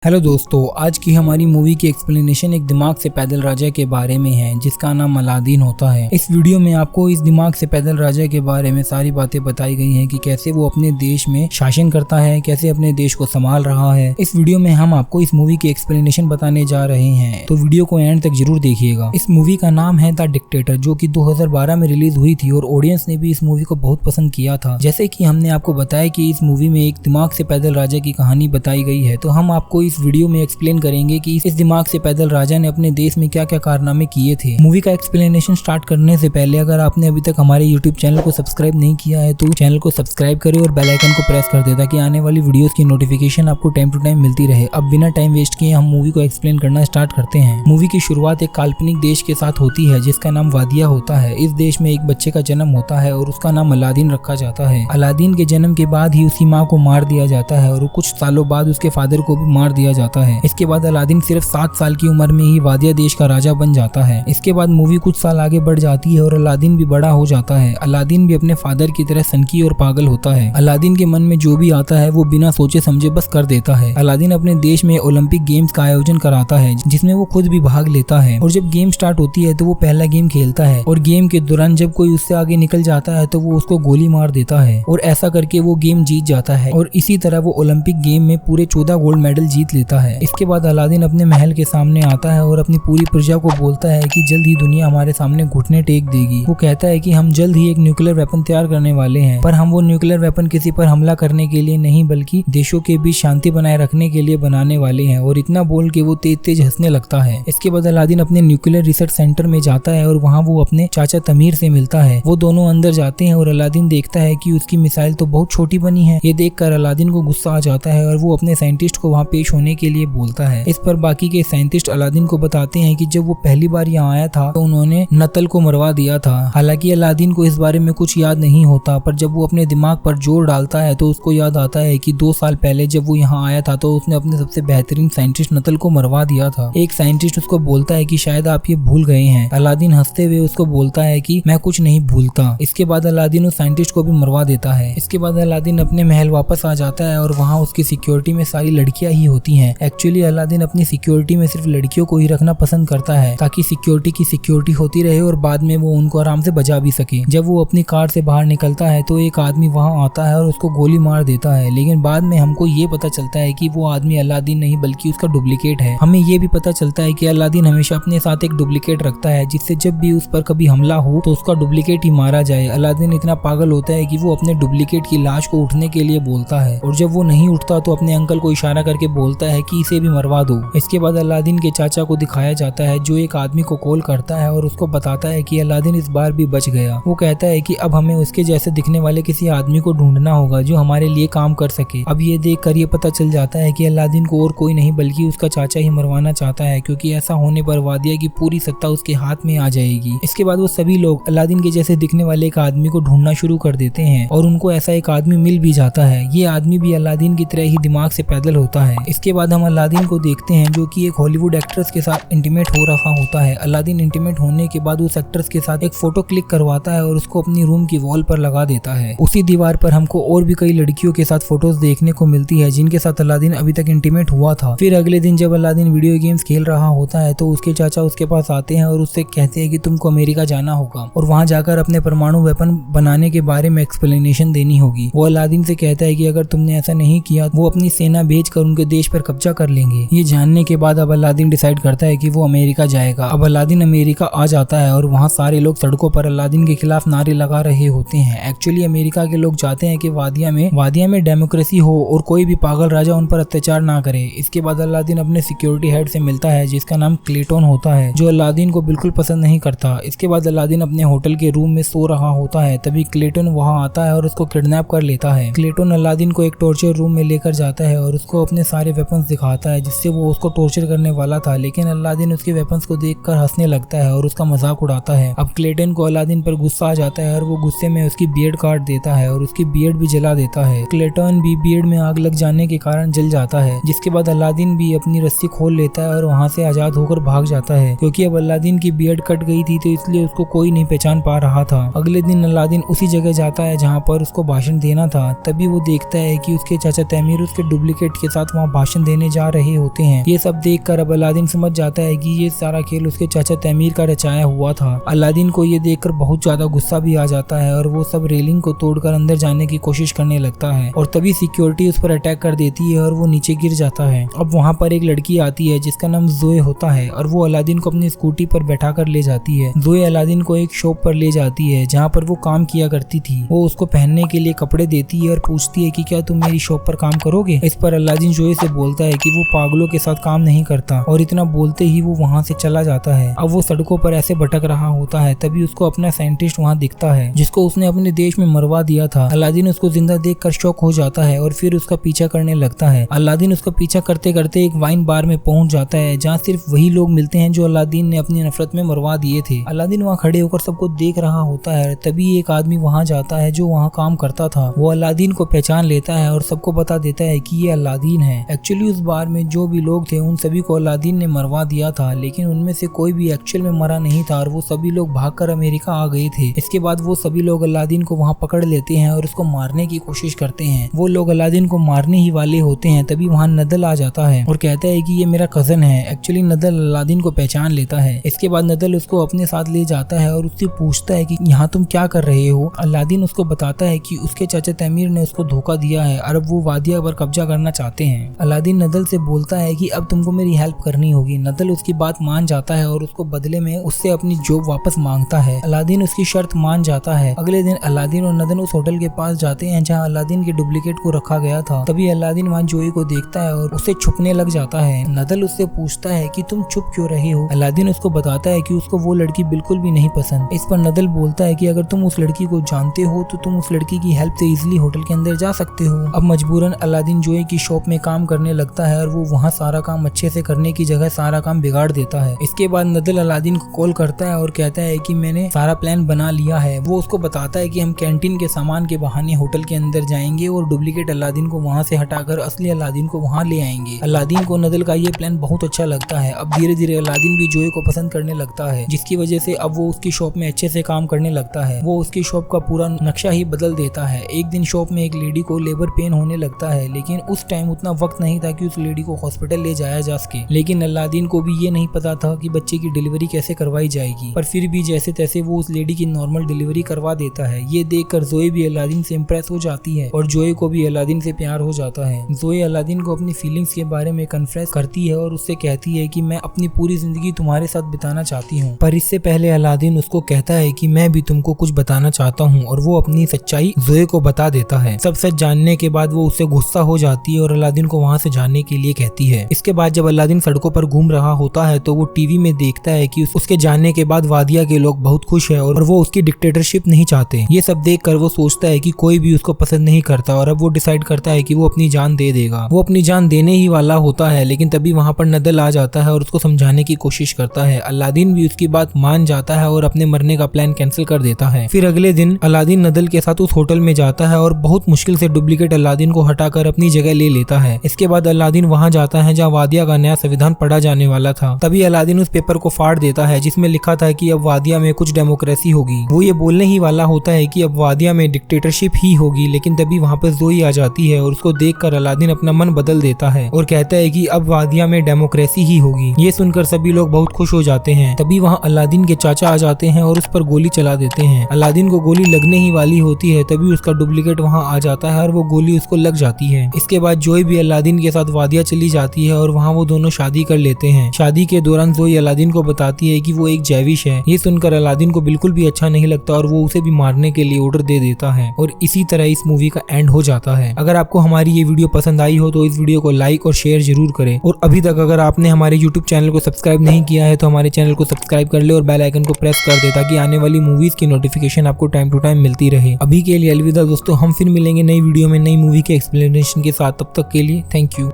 Hello दोस्तों, आज की हमारी मूवी की एक्सप्लेनेशन एक दिमाग से पैदल राजा के बारे में है जिसका नाम अलादीन होता है। इस वीडियो में आपको इस दिमाग से पैदल राजा के बारे में सारी बातें बताई गई हैं कि कैसे वो अपने देश में शासन करता है, कैसे अपने देश को संभाल रहा है। इस वीडियो में हम आपको इस मूवी की एक्सप्लेनेशन बताने जा रहे हैं, तो वीडियो को एंड तक जरूर देखिएगा। इस मूवी का नाम है द डिक्टेटर, जो कि 2012 में रिलीज हुई थी और ऑडियंस ने भी इस मूवी को बहुत पसंद किया था। जैसे कि हमने आपको बताया कि इस मूवी में एक दिमाग से पैदल राजा की कहानी बताई गई है, तो हम आपको इस वीडियो में एक्सप्लेन करेंगे कि इस दिमाग से पैदल राजा ने अपने देश में क्या क्या कारनामे किए थे। मूवी का एक्सप्लेनेशन स्टार्ट करने से पहले अगर आपने अभी तक हमारे यूट्यूब चैनल को सब्सक्राइब नहीं किया है तो चैनल को सब्सक्राइब करें और बेल आइकन को प्रेस कर दे ताकि आने वाली वीडियोस की नोटिफिकेशन आपको टाइम टू टाइम मिलती रहे। अब बिना टाइम वेस्ट किए हम मूवी को एक्सप्लेन करना स्टार्ट करते हैं। मूवी की शुरुआत एक काल्पनिक देश के साथ होती है जिसका नाम वादिया होता है। इस देश में एक बच्चे का जन्म होता है और उसका नाम अलादीन रखा जाता है। अलादीन के जन्म के बाद ही उसकी माँ को मार दिया जाता है और कुछ सालों बाद उसके फादर को भी मार दिया जाता है। इसके बाद अलादीन सिर्फ 7 साल की उम्र में ही वादिया देश का राजा बन जाता है। इसके बाद मूवी कुछ साल आगे बढ़ जाती है और अलादीन भी बड़ा हो जाता है। अलादीन भी अपने फादर की तरह सनकी और पागल होता है। अलादीन के मन में जो भी आता है वो बिना सोचे समझे बस कर देता है। अलादीन अपने देश में ओलंपिक गेम्स का आयोजन कराता है जिसमें वो खुद भी भाग लेता है और जब गेम स्टार्ट होती है तो वो पहला गेम खेलता है और गेम के दौरान जब कोई उससे आगे निकल जाता है तो वो उसको गोली मार देता है और ऐसा करके वो गेम जीत जाता है और इसी तरह वो ओलंपिक गेम में पूरे 14 गोल्ड मेडल जीत लेता है। इसके बाद अलादीन अपने महल के सामने आता है और अपनी पूरी प्रजा को बोलता है कि जल्द ही दुनिया हमारे सामने घुटने टेक देगी। वो कहता है कि हम जल्द ही एक न्यूक्लियर वेपन तैयार करने वाले हैं, पर हम वो न्यूक्लियर वेपन किसी पर हमला करने के लिए नहीं बल्कि देशों के बीच शांति बनाए रखने के लिए बनाने वाले हैं। और इतना बोल के वो तेज तेज हंसने लगता है। इसके बाद अलादीन अपने न्यूक्लियर रिसर्च सेंटर में जाता है और वहाँ वो अपने चाचा तमीर से मिलता है। वो दोनों अंदर जाते हैं और अलादीन देखता है कि उसकी मिसाइल तो बहुत छोटी बनी है। ये देखकर अलादीन को गुस्सा आ जाता है और वो अपने साइंटिस्ट को वहाँ पेश होने के लिए बोलता है। इस पर बाकी के साइंटिस्ट अलादीन को बताते हैं कि जब वो पहली बार यहाँ आया था तो उन्होंने नतल को मरवा दिया था। हालांकि अलादीन को इस बारे में कुछ याद नहीं होता, पर जब वो अपने दिमाग पर जोर डालता है तो उसको याद आता है कि 2 साल पहले जब वो यहाँ आया था तो उसने अपने सबसे बेहतरीन साइंटिस्ट नतल को मरवा दिया था। एक साइंटिस्ट उसको बोलता है कि शायद आप ये भूल गए हैं। अलादीन हंसते हुए उसको बोलता है कि मैं कुछ नहीं भूलता। इसके बाद अलादीन उस साइंटिस्ट को भी मरवा देता है। इसके बाद अलादीन अपने महल वापस आ जाता है और वहाँ उसकी सिक्योरिटी में सारी लड़कियां ही होती हैं। एक्चुअली अलादीन अपनी सिक्योरिटी में सिर्फ लड़कियों को ही रखना पसंद करता है ताकि सिक्योरिटी की सिक्योरिटी होती रहे और बाद में वो उनको आराम से बचा भी सके। जब वो अपनी कार से बाहर निकलता है तो एक आदमी वहाँ आता है और उसको गोली मार देता है, लेकिन बाद में हमको ये पता चलता है कि वो आदमी अलादीन नहीं बल्कि उसका डुप्लीकेट है। हमें ये भी पता चलता है कि अलादीन हमेशा अपने साथ एक डुप्लीकेट रखता है जिससे जब भी उस पर कभी हमला हो तो उसका डुप्लीकेट ही मारा जाए। अलादीन इतना पागल होता है कि वो अपने डुप्लीकेट की लाश को उठने के लिए बोलता है और जब वो नहीं उठता तो अपने अंकल को इशारा करके बोलता है कि इसे भी मरवा दो। इसके बाद अलादीन के चाचा को दिखाया जाता है जो एक आदमी को कॉल करता है और उसको बताता है कि अलादीन इस बार भी बच गया। वो कहता है कि अब हमें उसके जैसे दिखने वाले किसी आदमी को ढूंढना होगा जो हमारे लिए काम कर सके। अब ये देखकर ये पता चल जाता है कि अलादीन को और कोई नहीं बल्कि उसका चाचा ही मरवाना चाहता है, क्योंकि ऐसा होने पर वादिया की पूरी सत्ता उसके हाथ में आ जाएगी। इसके बाद वो सभी लोग अलादीन के जैसे दिखने वाले एक आदमी को ढूंढना शुरू कर देते हैं और उनको ऐसा एक आदमी मिल भी जाता है। ये आदमी भी अलादीन की तरह ही दिमाग से पैदल होता है। इसके बाद हम अलादीन को देखते हैं जो कि एक हॉलीवुड एक्ट्रेस के साथ इंटीमेट हो रहा होता है। अलादीन इंटीमेट होने के बाद उस एक्ट्रेस के साथ एक फोटो क्लिक करवाता है और उसको अपनी रूम की वॉल पर लगा देता है। उसी दीवार पर हमको और भी कई लड़कियों के साथ फोटोज देखने को मिलती है जिनके साथ अलादीन अभी तक इंटीमेट हुआ था। फिर अगले दिन जब अलादीन वीडियो गेम्स खेल रहा होता है तो उसके चाचा उसके पास आते हैं और उससे कहते हैं कि तुमको अमेरिका जाना होगा और वहाँ जाकर अपने परमाणु वेपन बनाने के बारे में एक्सप्लेनेशन देनी होगी। वो अलादीन से कहता है कि अगर तुमने ऐसा नहीं किया वो अपनी सेना भेजकर उनके देश पर कब्जा कर लेंगे। ये जानने के बाद अब अलादीन डिसाइड करता है कि वो अमेरिका जाएगा। अब अलादीन अमेरिका आ जाता है और वहाँ सारे लोग सड़कों पर अलादीन के खिलाफ नारे लगा रहे होते हैं। एक्चुअली अमेरिका के लोग चाहते हैं कि वादिया में डेमोक्रेसी हो और कोई भी पागल राजा उन पर अत्याचार ना करे। इसके बाद अलादीन अपने सिक्योरिटी हेड से मिलता है जिसका नाम क्लेटन होता है, जो अलादीन को बिल्कुल पसंद नहीं करता। इसके बाद अलादीन अपने होटल के रूम में सो रहा होता है, तभी क्लेटन वहाँ आता है और उसको किडनैप कर लेता है। क्लेटन अलादीन को एक टॉर्चर रूम में लेकर जाता है और उसको अपने सारे वेपन्स दिखाता है जिससे वो उसको टॉर्चर करने वाला था, लेकिन अलादीन उसके वेपन्स को देखकर हंसने लगता है और उसका मजाक उड़ाता है। अब क्लेटन को अलादीन पर गुस्सा आ जाता है और वो गुस्से में उसकी बियर्ड काट देता है और उसकी बियर्ड भी जला देता है। क्लेटन भी बियर्ड में आग लग जाने के कारण जल जाता है, जिसके बाद अलादीन भी अपनी रस्सी खोल लेता है और वहाँ से आजाद होकर भाग जाता है, क्योंकि अब अलादीन की बियर्ड कट गई थी तो इसलिए उसको कोई नहीं पहचान पा रहा था। अगले दिन अलादीन उसी जगह जाता है जहाँ पर उसको भाषण देना था। तभी वो देखता है कि उसके चाचा तमीर उसके डुप्लीकेट के साथ वहाँ भाषण एक्सप्लेनेशन देने जा रहे होते हैं। ये सब देखकर अब अलादीन समझ जाता है कि ये सारा खेल उसके चाचा तैमीर का रचाया हुआ था। अलादीन को ये देखकर बहुत ज्यादा गुस्सा भी आ जाता है और वो सब रेलिंग को तोड़कर अंदर जाने की कोशिश करने लगता है और तभी सिक्योरिटी उस पर अटैक कर देती है और वो नीचे गिर जाता है। अब वहाँ पर एक लड़की आती है जिसका नाम जोए होता है और वो अलादीन को अपनी स्कूटी पर बैठा कर ले जाती है। जोए अलादीन को एक शॉप पर ले जाती है जहाँ पर वो काम किया करती थी। वो उसको पहनने के लिए कपड़े देती है और पूछती है कि क्या तुम मेरी शॉप पर काम करोगे। इस पर अलादीन जोए से बोलता है कि वो पागलों के साथ काम नहीं करता और इतना बोलते ही वो वहाँ से चला जाता है। अब वो सड़कों पर ऐसे भटक रहा होता है तभी उसको अपना साइंटिस्ट वहाँ दिखता है जिसको उसने अपने देश में मरवा दिया था। अलादीन उसको जिंदा देखकर शॉक हो जाता है और फिर उसका पीछा करने लगता है। अलादीन उसका पीछा करते करते एक वाइन बार में पहुंच जाता है जहाँ सिर्फ वही लोग मिलते हैं जो अलादीन ने अपनी नफरत में मरवा दिए थे। अलादीन वहाँ खड़े होकर सबको देख रहा होता है तभी एक आदमी वहाँ जाता है जो वहाँ काम करता था। वो अलादीन को पहचान लेता है और सबको बता देता है कि ये अलादीन है। एक्चुअली उस बार में जो भी लोग थे उन सभी को अलादीन ने मरवा दिया था लेकिन उनमें से कोई भी एक्चुअल में मरा नहीं था और वो सभी लोग भागकर अमेरिका आ गए थे। इसके बाद वो सभी लोग अलादीन को वहाँ पकड़ लेते हैं और उसको मारने की कोशिश करते हैं। वो लोग अलादीन को मारने ही वाले होते हैं तभी वहाँ नदल आ जाता है और कहता है कि ये मेरा कजन है। एक्चुअली नदल अलादीन को पहचान लेता है। इसके बाद नदल उसको अपने साथ ले जाता है और उससे पूछता है कि यहाँ तुम क्या कर रहे हो। अलादीन उसको बताता है कि उसके चाचा तैमीर ने उसको धोखा दिया है और अब वो वादिया पर कब्जा करना चाहते हैं। अलादीन नदल से बोलता है कि अब तुमको मेरी हेल्प करनी होगी। नदल उसकी बात मान जाता है और उसको बदले में उससे अपनी जॉब वापस मांगता है। अलादीन उसकी शर्त मान जाता है। अगले दिन अलादीन और नदल उस होटल के पास जाते हैं जहाँ अलादीन के डुप्लीकेट को रखा गया था। तभी अलादीन वहाँ जोई को देखता है और उसे छुपने लग जाता है। नदल उससे पूछता है कि तुम चुप क्यों रहे हो। अलादीन उसको बताता है कि उसको वो लड़की बिल्कुल भी नहीं पसंद। इस पर नदल बोलता है कि अगर तुम उस लड़की को जानते हो तो तुम उस लड़की की हेल्प से इजीली होटल के अंदर जा सकते हो। अब मजबूरन अलादीन जोई की शॉप में काम करने लगता है और वो वहाँ सारा काम अच्छे से करने की जगह सारा काम बिगाड़ देता है। इसके बाद नदल अलादीन को कॉल करता है और कहता है कि मैंने सारा प्लान बना लिया है। वो उसको बताता है कि हम कैंटीन के सामान के बहाने होटल के अंदर जाएंगे और डुप्लीकेट अलादीन को वहाँ से हटाकर असली अलादीन को वहाँ ले आएंगे। अलादीन को नदल का ये प्लान बहुत अच्छा लगता है। अब धीरे धीरे अलादीन भी जोई को पसंद करने लगता है जिसकी वजह से अब वो उसकी शॉप में अच्छे से काम करने लगता है। वो उसकी शॉप का पूरा नक्शा ही बदल देता है। एक दिन शॉप में एक लेडी को लेबर पेन होने लगता है लेकिन उस टाइम उतना वक्त नहीं था कि उस लेडी को हॉस्पिटल ले जाया जा सके। लेकिन अलादीन को भी ये नहीं पता था कि बच्चे की डिलीवरी कैसे करवाई जाएगी, पर फिर भी जैसे तैसे वो उस लेडी की नॉर्मल डिलीवरी करवा देता है। ये देखकर जोए भी अलादीन से इम्प्रेस हो जाती है और जोए को भी अलादीन से प्यार हो जाता है। जोए अलादीन को अपनी फीलिंग्स के बारे में कन्फेस करती है और उससे कहती है कि मैं अपनी पूरी जिंदगी तुम्हारे साथ बिताना चाहती हूँ। पर इससे पहले अलादीन उसको कहता है कि मैं भी तुमको कुछ बताना चाहता हूँ और वो अपनी सच्चाई जोए को बता देता है। सब सच जानने के बाद वो उससे गुस्सा हो जाती है और अलादीन को वहाँ से जाने के लिए कहती है। इसके बाद जब अलादीन सड़कों पर घूम रहा होता है तो वो टीवी में देखता है कि उसके जाने के बाद वादिया के लोग बहुत खुश है और वो उसकी डिक्टेटरशिप नहीं चाहते। ये सब देखकर वो सोचता है कि कोई भी उसको पसंद नहीं करता और अब वो डिसाइड करता है कि वो अपनी जान दे देगा। वो अपनी जान देने ही वाला होता है लेकिन तभी वहाँ पर नदल आ जाता है और उसको समझाने की कोशिश करता है। अलादीन भी उसकी बात मान जाता है और अपने मरने का प्लान कैंसिल कर देता है। फिर अगले दिन अलादीन नदल के साथ उस होटल में जाता है और बहुत मुश्किल से डुप्लीकेट अलादीन को हटाकर अपनी जगह ले लेता है। इसके बाद अलादीन वहाँ जाता है जहाँ वादिया का नया संविधान पढ़ा जाने वाला था। तभी अलादीन उस पेपर को फाड़ देता है जिसमें लिखा था कि अब वादिया में कुछ डेमोक्रेसी होगी। वो ये बोलने ही वाला होता है कि अब वादिया में डिक्टेटरशिप ही होगी लेकिन तभी वहाँ पर जोई आ जाती है और उसको देखकर अलादीन अपना मन बदल देता है और कहता है कि अब वादिया में डेमोक्रेसी ही होगी। ये सुनकर सभी लोग बहुत खुश हो जाते हैं। तभी वहाँ अलादीन के चाचा आ जाते हैं और उस पर गोली चला देते हैं। अलादीन को गोली लगने ही वाली होती है तभी उसका डुप्लीकेट वहाँ आ जाता है और वो गोली उसको लग जाती है। इसके बाद जोई भी अलादीन के साथ वादिया चली जाती है और वहाँ वो दोनों शादी कर लेते हैं। शादी के दौरान जोई अलादीन को बताती है कि वो एक जैविश है। ये सुनकर अलादीन को बिल्कुल भी अच्छा नहीं लगता और वो उसे भी मारने के लिए ऑर्डर दे देता है और इसी तरह इस मूवी का एंड हो जाता है। अगर आपको हमारी ये वीडियो पसंद आई हो तो इस वीडियो को लाइक और शेयर जरूर करें और अभी तक अगर आपने हमारे YouTube चैनल को सब्सक्राइब नहीं किया है तो हमारे चैनल को सब्सक्राइब कर ले और बेल आइकन को प्रेस कर दे ताकि आने वाली मूवीज की नोटिफिकेशन आपको टाइम टू टाइम मिलती रहे। अभी के लिए अलविदा दोस्तों, हम फिर मिलेंगे नई वीडियो में नई मूवी के एक्सप्लेनेशन के साथ। तब तक के लिए थैंक यू।